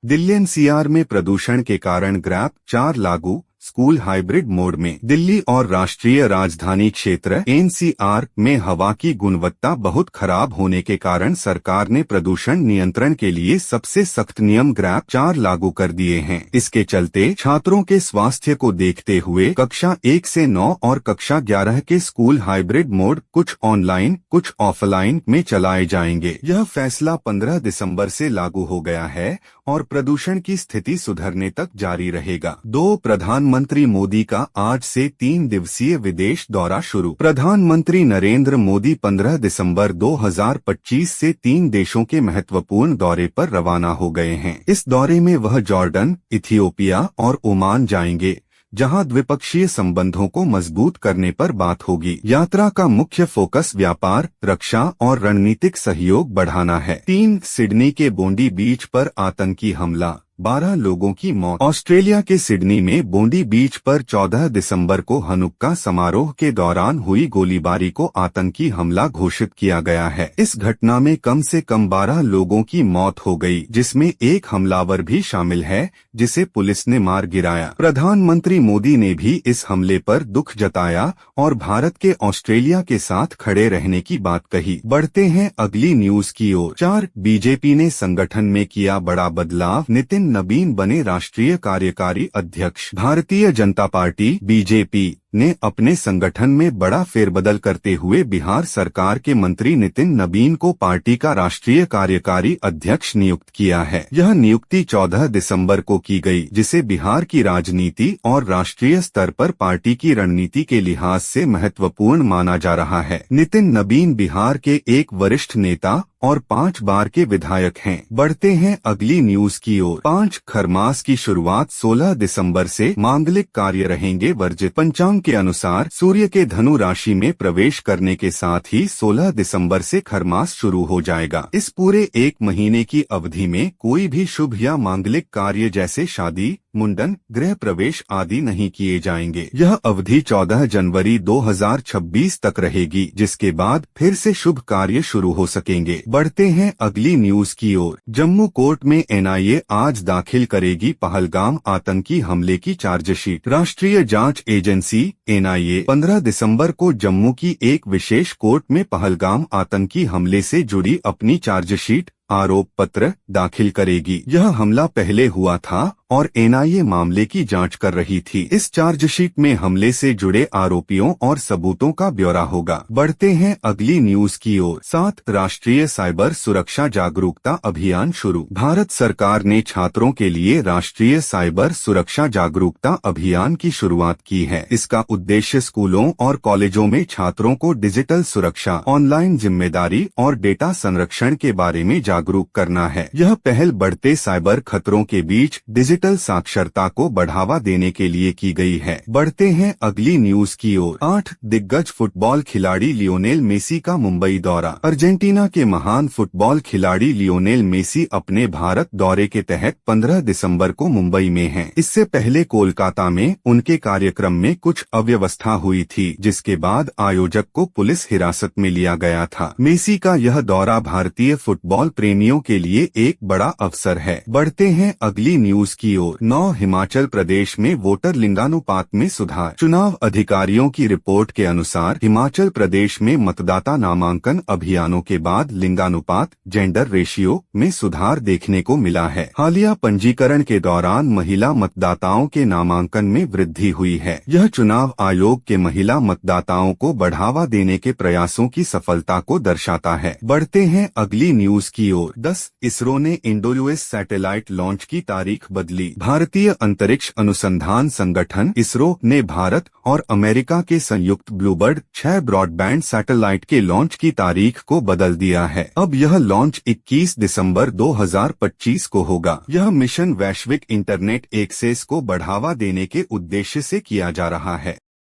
Delhi NCR में प्रदूषण के कारण ग्रैप 4 लागू, स्कूल हाइब्रिड मोड में। दिल्ली और राष्ट्रीय राजधानी क्षेत्र एनसीआर में हवा की गुणवत्ता बहुत खराब होने के कारण सरकार ने प्रदूषण नियंत्रण के लिए सबसे सख्त नियम ग्रैप 4 लागू कर दिए हैं। इसके चलते छात्रों के स्वास्थ्य को देखते हुए कक्षा 1 से 9 और कक्षा 11 के स्कूल हाइब्रिड मोड कुछ ऑनलाइन कुछ ऑफलाइन में चलाए जाएंगे। यह फैसला 15 दिसंबर से लागू हो गया है और प्रदूषण की स्थिति सुधरने तक जारी रहेगा। प्रधानमंत्री मोदी का आज से 3 दिवसीय विदेश दौरा शुरू। प्रधानमंत्री नरेंद्र मोदी 15 दिसंबर 2025 से 3 देशों के महत्वपूर्ण दौरे पर रवाना हो गए हैं। इस दौरे में वह जॉर्डन, इथियोपिया और ओमान जाएंगे, जहां द्विपक्षीय संबंधों को मजबूत करने पर बात होगी। यात्रा का मुख्य फोकस व्यापार, रक्षा और रणनीतिक सहयोग बढ़ाना है। 3 सिडनी के बोंडी बीच पर आतंकी हमला, 12 लोगों की मौत। ऑस्ट्रेलिया के सिडनी में बोंडी बीच पर 14 दिसंबर को हनुक्का समारोह के दौरान हुई गोलीबारी को आतंकी हमला घोषित किया गया है। इस घटना में कम से कम 12 लोगों की मौत हो गई, जिसमें एक हमलावर भी शामिल है, जिसे पुलिस ने मार गिराया। प्रधानमंत्री मोदी ने भी इस हमले पर दुख जताया और भारत के ऑस्ट्रेलिया के साथ खड़े रहने की बात कही। बढ़ते हैं अगली न्यूज की ओर। 4 बीजेपी ने संगठन में किया बड़ा बदलाव, नितिन नबीन बने राष्ट्रीय कार्यकारी अध्यक्ष। भारतीय जनता पार्टी बीजेपी ने अपने संगठन में बड़ा फेरबदल करते हुए बिहार सरकार के मंत्री नितिन नबीन को पार्टी का राष्ट्रीय कार्यकारी अध्यक्ष नियुक्त किया है। यह नियुक्ति 14 दिसंबर को की गई, जिसे बिहार की राजनीति और राष्ट्रीय स्तर पर पार्टी की रणनीति के लिहाज से महत्वपूर्ण माना जा रहा है। नितिन नबीन बिहार के एक वरिष्ठ नेता और 5 बार के विधायक हैं। बढ़ते हैं अगली न्यूज की ओर। 5 खरमास की शुरुआत 16 दिसंबर से मांगलिक कार्य रहेंगे वर्जित। पंचांग के अनुसार सूर्य के धनु राशि में प्रवेश करने के साथ ही 16 दिसंबर से खरमास शुरू हो जाएगा। इस पूरे 1 महीने की अवधि में कोई भी शुभ या मांगलिक कार्य जैसे शादी, मुंडन, गृह प्रवेश आदि नहीं किए जाएंगे। यह अवधि 14 जनवरी 2026 तक रहेगी, जिसके बाद फिर से शुभ कार्य शुरू हो सकेंगे। बढ़ते हैं अगली न्यूज की ओर। जम्मू कोर्ट में एनआईए आज दाखिल करेगी पहलगाम आतंकी हमले की चार्जशीट। राष्ट्रीय जांच एजेंसी एनआईए 15 दिसंबर को जम्मू की एक विशेष कोर्ट में पहलगाम आतंकी हमले से जुड़ी अपनी चार्जशीट आरोप पत्र दाखिल करेगी। यह हमला पहले हुआ था और एनआईए मामले की जांच कर रही थी। इस चार्जशीट में हमले से जुड़े आरोपियों और सबूतों का ब्यौरा होगा। बढ़ते हैं अगली न्यूज की ओर। 7 राष्ट्रीय साइबर सुरक्षा जागरूकता अभियान शुरू। भारत सरकार ने छात्रों के लिए राष्ट्रीय साइबर सुरक्षा जागरूकता अभियान की शुरुआत की है। इसका उद्देश्य स्कूलों और कॉलेजों में छात्रों को डिजिटल सुरक्षा, ऑनलाइन जिम्मेदारी और डेटा संरक्षण के बारे में जागरूक करना है। यह पहल बढ़ते साइबर खतरों के बीच डिजिटल साक्षरता को बढ़ावा देने के लिए की गई है। बढ़ते हैं अगली न्यूज की ओर। 8 दिग्गज फुटबॉल खिलाड़ी लियोनेल मेसी का मुंबई दौरा। अर्जेंटीना के महान फुटबॉल खिलाड़ी लियोनेल मेसी अपने भारत दौरे के तहत 15 दिसंबर को मुंबई में हैं। इससे पहले कोलकाता में उनके कार्यक्रम में कुछ अव्यवस्था हुई थी, जिसके बाद आयोजक को पुलिस हिरासत में लिया गया था। मेसी का यह दौरा भारतीय फुटबॉल प्रेमियों के लिए एक बड़ा अवसर है। बढ़ते हैं अगली न्यूज की ओर। 9 हिमाचल प्रदेश में वोटर लिंगानुपात में सुधार। चुनाव अधिकारियों की रिपोर्ट के अनुसार हिमाचल प्रदेश में मतदाता नामांकन अभियानों के बाद लिंगानुपात जेंडर रेशियो में सुधार देखने को मिला है। हालिया पंजीकरण के दौरान महिला मतदाताओं के नामांकन में वृद्धि हुई है। यह चुनाव आयोग के महिला मतदाताओं को बढ़ावा देने के प्रयासों की सफलता को दर्शाता है। बढ़ते हैं अगली न्यूज की ओर। 10 इसरो ने इंडोयूएस सैटेलाइट लॉन्च की तारीख बदली। भारतीय अंतरिक्ष अनुसंधान संगठन इसरो ने भारत और अमेरिका के संयुक्त ब्लूबर्ड 6 ब्रॉडबैंड सैटेलाइट के लॉन्च की तारीख को बदल दिया है। अब यह लॉन्च 21 दिसंबर 2025 को होगा। यह मिशन वैश्विक इंटरनेट एक्सेस को बढ़ावा देने के उद्देश्य से किया जा रहा है।